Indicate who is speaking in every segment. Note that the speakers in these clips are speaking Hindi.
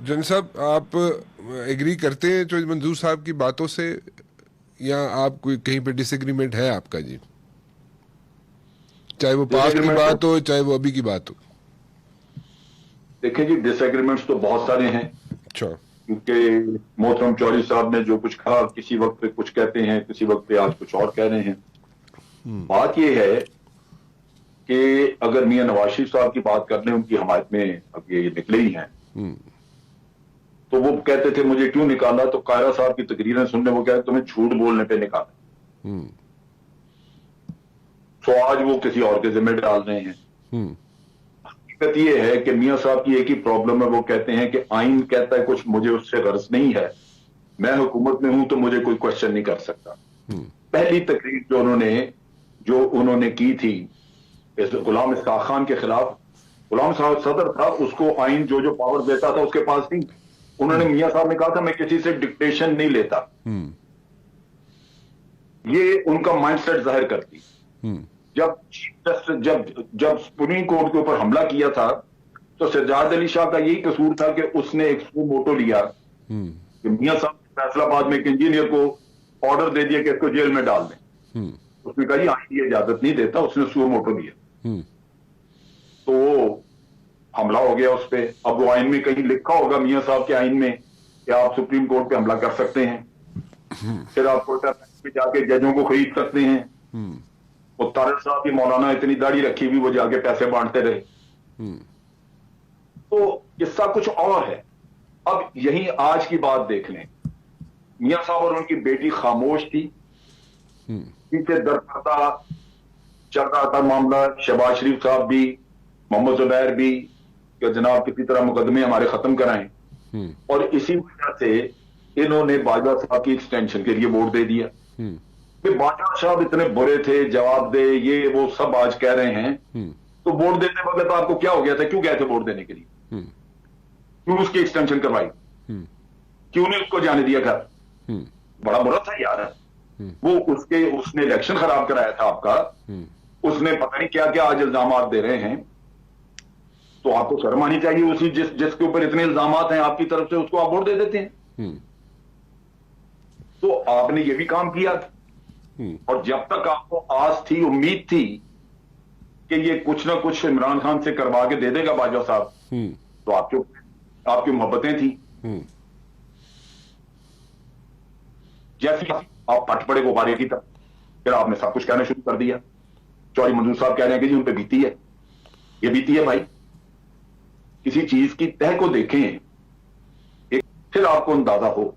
Speaker 1: जन साहब, आप एग्री करते हैं चौधरी मंजूर साहब की बातों से, या आप कोई कहीं पे डिसएग्रीमेंट है आपका जी? चाहे वो पास्ट की
Speaker 2: डिसएग्रीमेंट तो
Speaker 1: बात हो, चाहे वो अभी की बात हो।
Speaker 2: देखिए जी, डिसएग्रीमेंट्स तो बहुत सारे हैं,
Speaker 1: अच्छा।
Speaker 2: क्योंकि मोहतरम चौधरी साहब ने जो कुछ कहा, किसी वक्त पे कुछ कहते हैं, किसी वक्त पे आज कुछ और कह रहे हैं। बात यह है कि अगर मियां नवाज शरीफ साहब की बात कर लें, उनकी हमायत में अब ये निकले ही हैं, तो वो कहते थे मुझे क्यों निकाला, तो कायरा साहब की तकरीरें सुनने वो कहते तुम्हें झूठ बोलने पे निकाला। तो आज वो किसी और के जिम्मे डाल रहे हैं। हकीकत ये है कि मियां साहब की एक ही प्रॉब्लम है, वो कहते हैं कि आइन कहता है कुछ, मुझे उससे गर्ज नहीं है, मैं हुकूमत में हूं तो मुझे कोई क्वेश्चन नहीं कर सकता। पहली तकरीर जो उन्होंने की थी इस गुलाम इसहाक खान के खिलाफ, गुलाम साहब सदर था, उसको आइन जो पावर देता था उसके पास थी। उन्होंने, मियां साहब ने कहा था मैं किसी से डिक्टेशन नहीं लेता। ये उनका माइंडसेट जाहिर करती। जब चीफ जस्टिस जब सुप्रीम कोर्ट के ऊपर हमला किया था, तो सज्जाद अली शाह का यही कसूर था कि उसने एक सू मोटो लिया कि मियां साहब फैसलाबाद में एक इंजीनियर को ऑर्डर दे दिया कि इसको जेल में डाल दें। उसने कहा जी आइन ये इजाजत नहीं देता, उसने सू मोटो लिया। तो हमला हो गया उस पर। अब वो आइन में कहीं लिखा होगा, मियां साहब के आइन में, कि आप सुप्रीम कोर्ट पे हमला कर सकते हैं, फिर आप कोर्ट में जाके जजों को खरीद सकते हैं। और तारक साहब की मौलाना इतनी दाढ़ी रखी हुई, वो जाके पैसे बांटते रहे। तो किस्सा कुछ और है। अब यही आज की बात देख लें, मियां साहब और उनकी बेटी खामोश थी, पीछे दरपरदा चल रहा था मामला। शहबाज शरीफ साहब भी, मोहम्मद जुबैर भी, कि जनाब किसी तरह मुकदमे हमारे खत्म कराएं, और इसी वजह से इन्होंने बाजवा साहब की एक्सटेंशन के लिए वोट दे दिया। बाजवा साहब इतने बुरे थे, जवाब दे, ये वो सब आज कह रहे हैं। तो वोट देने वक्त आपको क्या हो गया था, क्यों गए थे वोट देने के लिए, क्यों उसकी एक्सटेंशन करवाई, क्यों नहीं उसको जाने दिया घर? बड़ा बुरा था यार। वो उसने इलेक्शन खराब कराया था आपका, उसने पता नहीं क्या क्या आज इल्जाम दे रहे हैं। तो आपको शर्म आनी चाहिए, उसी जिसके ऊपर इतने इल्जाम हैं आपकी तरफ से, उसको आप वोट दे देते हैं। तो आपने ये भी काम किया, और जब तक आपको आस थी, उम्मीद थी कि ये कुछ ना कुछ इमरान खान से करवा के दे देगा बाजवा साहब, तो आपकी मोहब्बतें थी। जैसे आप पट पड़े गुब्बारे की तरह, फिर आपने सब कुछ कहना शुरू कर दिया। चौधरी मंजूर साहब कह रहे हैं कि जी उन पे बीती है, ये बीती है भाई। किसी चीज की तह को देखें, फिर आपको अंदाजा हो।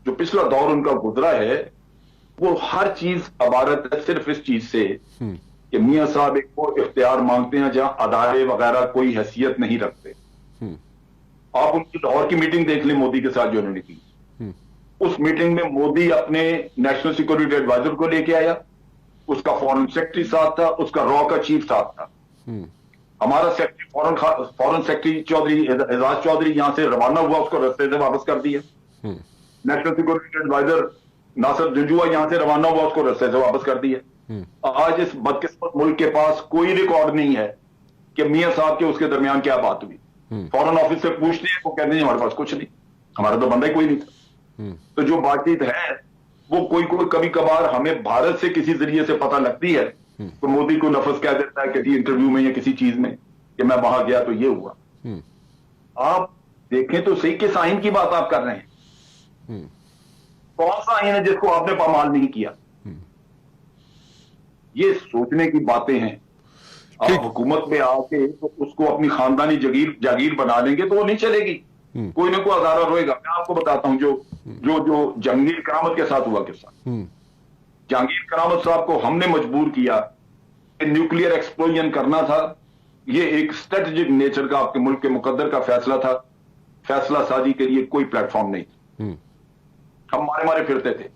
Speaker 2: जो पिछला दौर उनका गुजरा है, वो हर चीज अबारत है सिर्फ इस चीज से कि मियां साहब एक वो इख्तियार मांगते हैं जहां अदारे वगैरह कोई हैसियत नहीं रखते। आप उनकी लाहौर की मीटिंग देख लें मोदी के साथ जो उन्होंने की। उस मीटिंग में मोदी अपने नेशनल सिक्योरिटी एडवाइजर को लेके आया, उसका फॉरेन सेक्रेटरी साथ था, उसका रॉ का चीफ साथ था। हमारा secretary foreign secretary Chaudhry Aizaz Chaudhry यहां से रवाना हुआ, उसको रास्ते से वापस कर दिया। National security adviser Nasir Janjua यहां से रवाना हुआ, उसको रास्ते से वापस कर दिया। आज इस बदकिस्मत मुल्क के पास कोई रिकॉर्ड नहीं है कि मियां साहब के उसके दरमियान क्या बात हुई। फॉरेन ऑफिस से पूछते हैं, वो कहते हैं हमारे पास कुछ नहीं, हमारा तो बंदा ही कोई नहीं था। तो जो बातचीत है वो कोई कभी कभार हमें भारत से किसी जरिए से पता लगती है, तो मोदी को लफ्ज कह देता है किसी इंटरव्यू में या किसी चीज में कि मैं वहां गया तो ये हुआ। आप देखें तो सही, किस आइन की बात आप कर रहे हैं? कौन सा आइन है जिसको आपने पामाल नहीं किया? ये सोचने की बातें हैं। आप हुकूमत में आके तो उसको अपनी खानदानी जागीर बना लेंगे तो वो नहीं चलेगी। कोई ना कोई अदारा रोएगा। मैं आपको बताता हूं जो जहांगीर करामत के साथ हुआ किस्सा। जहांगीर करामत साहब को हमने मजबूर किया कि न्यूक्लियर एक्सप्लोजन करना था। ये एक स्ट्रेटेजिक नेचर का आपके मुल्क के मुकद्दर का फैसला था। फैसला साजी के लिए कोई प्लेटफॉर्म नहीं। हम मारे फिरते थे,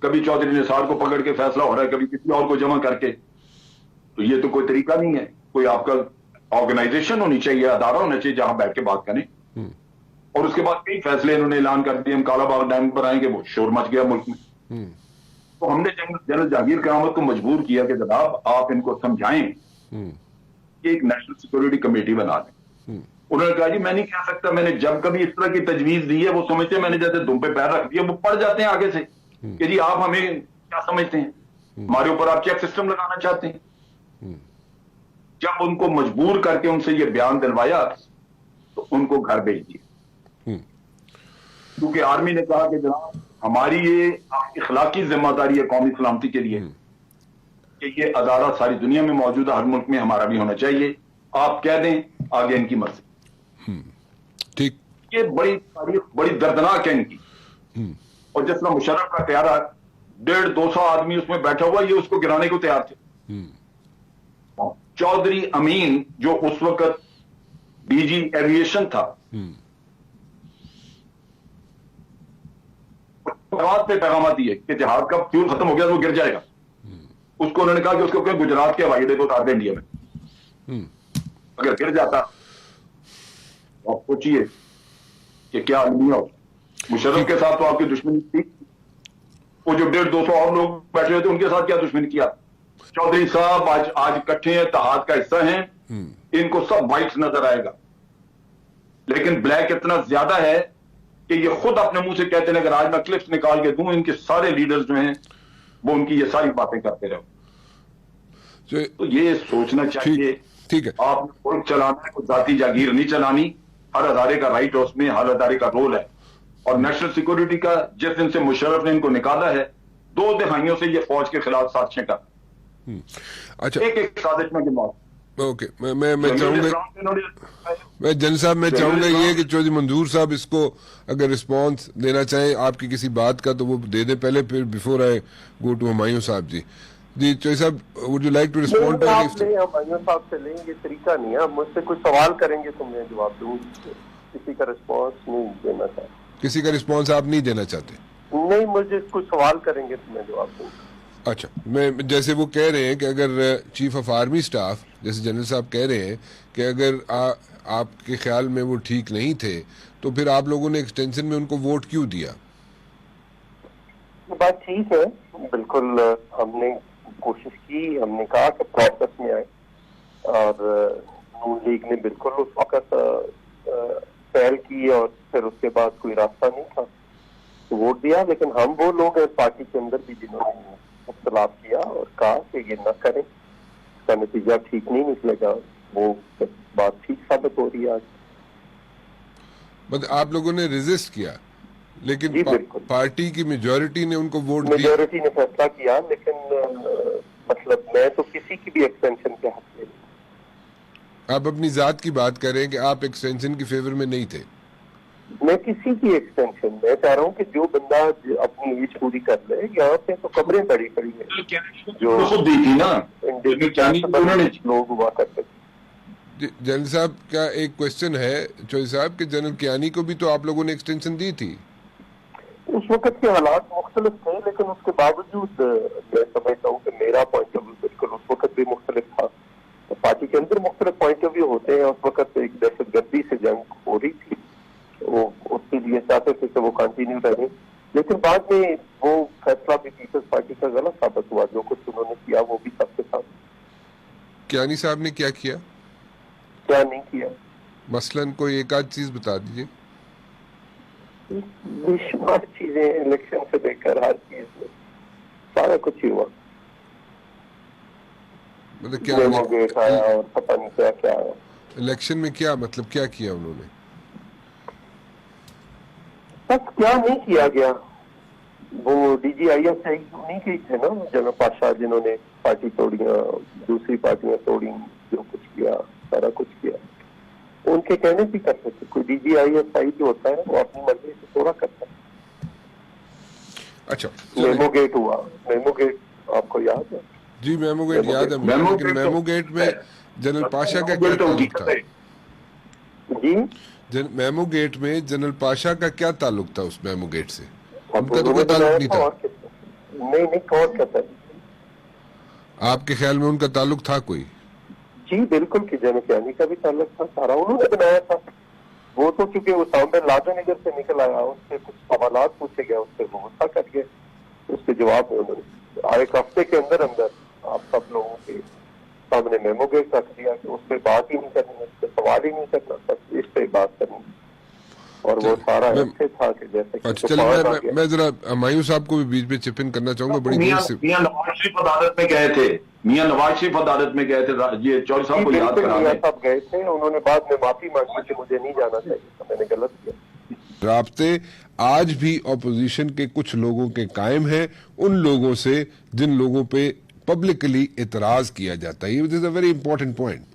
Speaker 2: कभी चौधरी निसार को पकड़ के फैसला हो रहा है, कभी किसी और को जमा करके। तो ये तो कोई तरीका नहीं है। कोई आपका ऑर्गेनाइजेशन होनी चाहिए, अदारा होना चाहिए जहां बैठ के बात करें। और उसके बाद कई फैसले इन्होंने ऐलान कर दिए, हम कालाबाग डैम पर आएंगे, वो शोर मच गया मुल्क में। तो हमने जनरल जहांगीर करामत को मजबूर किया कि जनाब आप इनको समझाएं कि एक नेशनल सिक्योरिटी कमेटी बना दें। उन्होंने कहा जी मैं नहीं कह सकता, मैंने जब कभी इस तरह की तजवीज दी है वो समझते हैं मैंने जैसे दुम पे पैर रख दिया, वो पड़ जाते हैं आगे से कि जी आप हमें क्या समझते हैं, हमारे ऊपर आप चेक सिस्टम लगाना चाहते हैं। जब उनको मजबूर करके उनसे ये बयान दिलवाया तो उनको घर भेज दिया, क्योंकि आर्मी ने कहा कि जनाब हमारी ये इखलाकी जिम्मेदारी है कौमी सलामती के लिए कि ये अदारा सारी दुनिया में मौजूद है, हर मुल्क में हमारा भी होना चाहिए, आप कह दें आगे इनकी मर्जी।
Speaker 1: ठीक,
Speaker 2: ये बड़ी तारीख बड़ी दर्दनाक है इनकी। और जिस तरह मुशर्रफ का तैयारा 150-200 आदमी उसमें बैठा हुआ, ये उसको गिराने को तैयार थे। चौधरी अमीन जो उस वक्त डीजी एविएशन था, पे पैगाम दिए कि जहाज का फ्यूल खत्म हो गया तो वो गिर जाएगा। उसको उन्होंने कहा कि उसको क्या गुजरात के हवाई अड्डे को उतार दे इंडिया में, अगर गिर जाता आप सोचिए कि क्या आदमी हो। मुशर्रफ के साथ तो आपकी दुश्मनी थी, वो जो 150-200 और लोग बैठे हुए थे उनके साथ क्या दुश्मनी किया। चौधरी साहब आज इकट्ठे हैं, इत्तेहाद का हिस्सा हैं, इनको सब व्हाइट नजर आएगा, लेकिन ब्लैक इतना ज्यादा है कि ये खुद अपने मुंह से कहते हैं अगर आज मैं क्लिप्स निकाल के दूं इनके सारे लीडर्स जो हैं वो उनकी ये सारी बातें करते रहो। तो ये सोचना चाहिए,
Speaker 1: ठीक है,
Speaker 2: आपने मुल्क चलाना है, कोई जाती जागीर नहीं चलानी, हर अदारे का राइट है उसमें, हर अदारे का रोल है। और नेशनल सिक्योरिटी का जिस दिन से मुशर्रफ ने इनको निकाला है 2 दिहाइयों से ये फौज के खिलाफ साजिशें कर,
Speaker 1: अच्छा
Speaker 2: एक साजिश में गिनवा।
Speaker 1: ओके, मैं चाहूंगा, मैं जनरल साहब मैं चाहूंगा ये कि चौधरी मंजूर साहब इसको अगर रिस्पांस देना चाहें आपकी किसी बात का तो वो दे दे पहले, फिर before I go to Humayun साहब। जी चौधरी साहब, would you like to respond to this?
Speaker 3: Humayun साहब से लेंगे, तरीका नहीं है, मुझसे कुछ सवाल करेंगे तो मैं जवाब दूंगा, किसी का रिस्पांस नहीं देना चाहता।
Speaker 1: किसी का रिस्पांस आप नहीं देना चाहते?
Speaker 3: नहीं, मुझे कुछ सवाल करेंगे तो मैं जवाब दूंगा।
Speaker 1: अच्छा, मैं जैसे वो कह रहे हैं कि अगर चीफ ऑफ आर्मी स्टाफ जैसे जनरल साहब कह रहे हैं कि अगर आपके ख्याल में वो ठीक नहीं थे तो फिर आप लोगों ने एक्सटेंशन में उनको वोट क्यों दिया?
Speaker 3: बात ठीक है, बिल्कुल हमने कोशिश की, हमने कहा कि प्रोसेस में आए, और नून लीग ने बिल्कुल उस वक्त पहल की और फिर उसके बाद कोई रास्ता नहीं था तो वोट दिया। लेकिन हम वो लोग हैं पार्टी के अंदर भी जिन्होंने इख्तलाफ किया और कहा कि ये न करें, इसका नतीजा ठीक नहीं निकलेगा, वो बात ठीक साबित हो रही है आज।
Speaker 1: मतलब आप लोगों ने रेजिस्ट किया, लेकिन पार्टी की मेजॉरिटी ने उनको वोट दिया।
Speaker 3: मेजॉरिटी ने फैसला किया, लेकिन मतलब मैं तो किसी की भी एक्सटेंशन के हक में नहीं।
Speaker 1: आप अपनी जात की बात कर रहे हैं कि आप एक्सटेंशन की फेवर में नहीं थे?
Speaker 3: मैं किसी की एक्सटेंशन, मैं चाह रहा हूँ कि जो बंदा अपनी एज पूरी कर ले, यहाँ पे तो कब्रें पड़ी पड़ी है जो
Speaker 2: खुद दी थी ना
Speaker 3: लोग हुआ करते थे।
Speaker 1: जनरल साहब का एक क्वेश्चन है चौधरी साहब कि जनरल कियानी को भी तो आप लोगों ने एक्सटेंशन दी थी।
Speaker 3: उस वक्त के हालात मुख्तलिफ थे, लेकिन उसके बावजूद मैं समझता हूँ कि मेरा पॉइंट ऑफ व्यू बिल्कुल उस वक्त भी मुख्तलिफ था। तो पार्टी के अंदर मुख्तलिफ पॉइंट ऑफ व्यू होते हैं। उस वक्त एक दहशतगर्दी से जंग हो रही थी, वो उसके लिए चाहते थे कि वो कंटिन्यू रहे, लेकिन बाद में वो फैसला भी पीपल्स पार्टी का गलत साबित हुआ। जो कुछ उन्होंने किया वो भी सबके साथ।
Speaker 1: कियानी साहब ने क्या किया,
Speaker 3: क्या नहीं किया?
Speaker 1: मसलन कोई एक आध चीज बता दीजिए।
Speaker 3: बेशुमार चीजें, इलेक्शन से लेकर हर चीज में सारा कुछ ही हुआ।
Speaker 1: मतलब क्या
Speaker 3: डेमोक्रेट आया और पता नहीं क्या क्या आया
Speaker 1: इलेक्शन में, क्या मतलब क्या किया उन्होंने?
Speaker 3: बस क्या नहीं किया गया, वो DGIS नहीं गई थे ना जनरल पाशाह, जिन्होंने पार्टी तोड़ियां, दूसरी पार्टियां तोड़ी, जो कुछ किया सारा कुछ किया उनके कहने से करते थे। कोई DGIS जो होता है वो अपनी मर्जी से थोड़ा करता है।
Speaker 1: अच्छा,
Speaker 3: मेमोगेट हुआ, मेमोगेट आपको याद है?
Speaker 1: जी मेमोगेट याद है, लेकिन मेमोगेट में जनरल पाशा का क्या ताल्लुक था?
Speaker 3: जी
Speaker 1: मेमोगेट में जनरल पाशा का क्या ताल्लुक था उस मेमोगेट से? उनका तो कोई ताल्लुक नहीं था।
Speaker 3: नहीं, कौन कहता है?
Speaker 1: आपके ख्याल में उनका ताल्लुक था कोई?
Speaker 3: जी बिल्कुल, कि जनरल कियानी का भी ताल्लुक था, सारा उन्होंने बनाया था। वो तो चूंकि वो सामने लादन इधर से निकल आया, उससे कुछ सवालात पूछे गए, उससे वो गुस्सा कर गए, उसके जवाब में उन्होंने एक हफ्ते के अंदर अंदर आप सब लोगों के सामने मेमो गेट रख दिया कि उस पर बात ही नहीं करनी, उस पर सवाल ही नहीं करना, बस इस पे बात करनी। और वो सारा ऐसे था कि जैसे कि
Speaker 1: अच्छा चलिए मैं जरा हुमायूं साहब को भी बीच में चिप इन करना चाहूंगा बड़ी देर से।
Speaker 2: मियां नवाज शरीफ अदालत में गए थे, मियां नवाज शरीफ अदालत में गए थे, ये चौधरी साहब को याद करा
Speaker 3: मियां साहब गए थे, उन्होंने बाद में माफी मांगी कि मुझे नहीं जाना चाहिए था, मैंने गलत किया।
Speaker 1: राब्ते आज भी ऑपोजिशन के कुछ लोगों के कायम हैं उन लोगों से जिन लोगों पे पब्लिकली इतराज किया जाता है। This is a very important point.